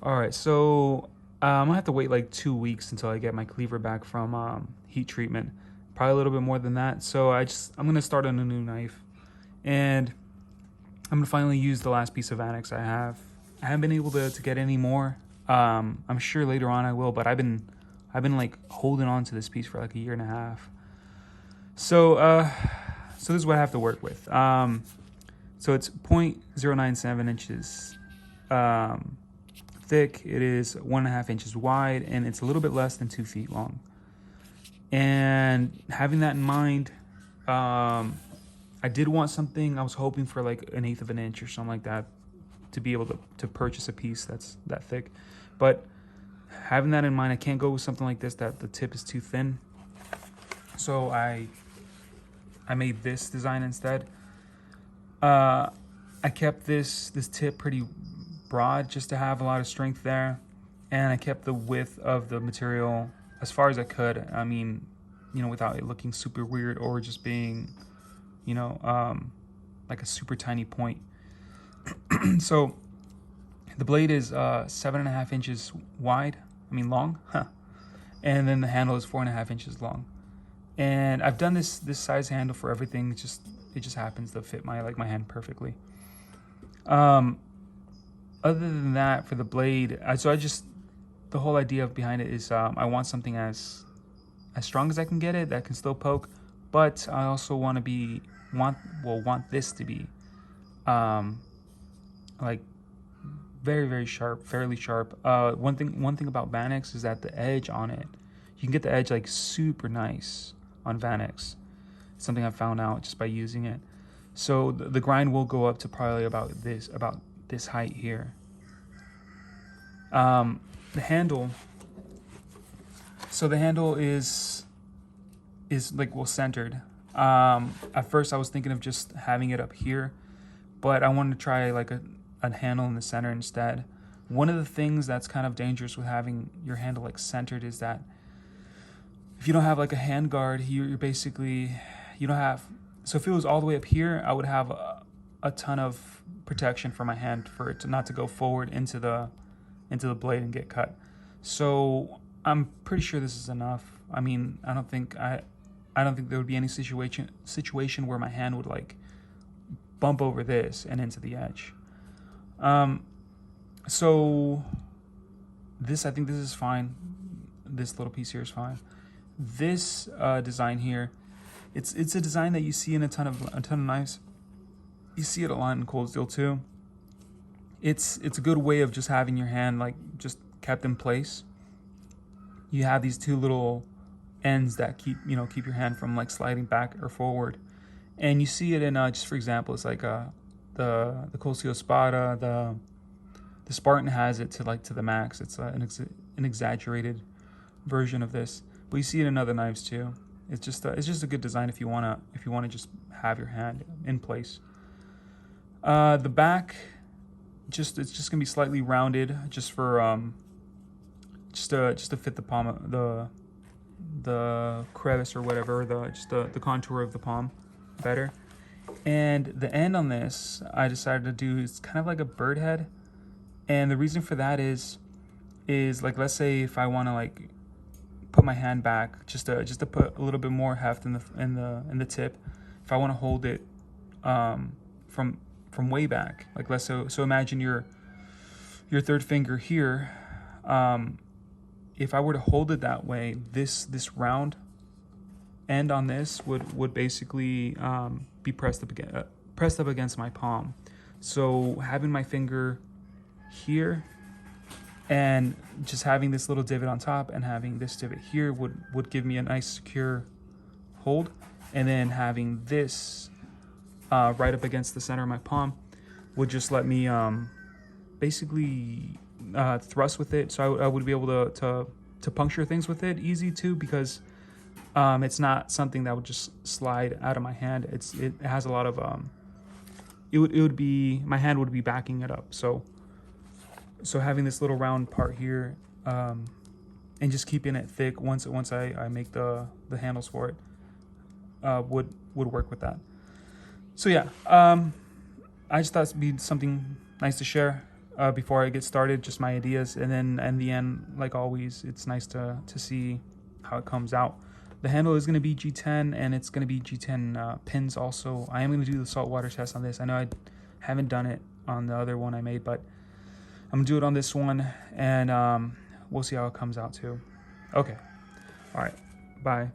All right, so I'm gonna have to wait like 2 weeks until I get my cleaver back from heat treatment. Probably a little bit more than that. So I'm gonna start on a new knife, and I'm gonna finally use the last piece of Vanax I have. I haven't been able to get any more. I'm sure later on I will, but I've been like holding on to this piece for like a year and a half. So so this is what I have to work with. So it's 0.097 inches thick. It is 1.5 inches wide, and it's a little bit less than 2 feet long. And having that in mind, I did want something. I was hoping for like 1/8 of an inch or something like that to be able to purchase a piece that's that thick. But having that in mind, I can't go with something like this that the tip is too thin. So I made this design instead. I kept this tip pretty broad just to have a lot of strength there, and I kept the width of the material as far as I could. I mean, without it looking super weird or just being, like a super tiny point. So the blade is 7.5 inches wide. I mean long, and then the handle is 4.5 inches long. And I've done this size handle for everything. It just happens to fit my hand perfectly. Other than that, for the blade, the whole idea behind it is I want something as strong as I can get it that can still poke, but I also want this to be like very, very sharp, fairly sharp. One thing about Vanax is that the edge on it, you can get the edge like super nice on Vanax. It's something I found out just by using it. So the grind will go up to probably about this height here. The handle. So the handle is like centered. At first I was thinking of just having it up here, but I wanted to try like a handle in the center instead. One of the things that's kind of dangerous with having your handle like centered is that if you don't have like a hand guard, you're basically, you don't have, so if it was all the way up here, I would have a ton of protection for my hand for it to not to go forward into the blade and get cut. So I'm pretty sure this is enough. I mean, I don't think there would be any situation where my hand would like bump over this and into the edge. So I think this is fine. This little piece here is fine. This design here, it's a design that you see in a ton of knives. You see it a lot in cold steel too. It's a good way of just having your hand like just kept in place. You have these two little ends that keep your hand from like sliding back or forward. And you see it in just for example, it's like the cold steel Spada, the Spartan has it to the max. It's an exaggerated version of this, but you see it in other knives too. It's just a good design if you wanna just have your hand in place. The back, it's just gonna be slightly rounded, just for just to fit the palm, the crevice or whatever, the contour of the palm better. And the end on this, I decided to do is kind of like a bird head, and the reason for that is like, let's say if I want to like put my hand back just to put a little bit more heft in the tip, if I want to hold it from way back, like so imagine your third finger here. If I were to hold it that way, this round end on this would basically be pressed up against my palm. So having my finger here and just having this little divot on top and having this divot here would give me a nice secure hold, and then having this right up against the center of my palm would just let me basically thrust with it. So I would be able to puncture things with it easy too, because it's not something that would just slide out of my hand. It has a lot of it would be, my hand would be backing it up. So having this little round part here, and just keeping it thick once I make the handles for it, would work with that. So yeah, I just thought it'd be something nice to share. before I get started, just my ideas, and then in the end, like always, it's nice to see how it comes out. The handle is going to be G10, and it's going to be G10 pins also. I am going to do the saltwater test on this. I know I haven't done it on the other one I made, but I'm going to do it on this one, and we'll see how it comes out too. Okay. All right. Bye.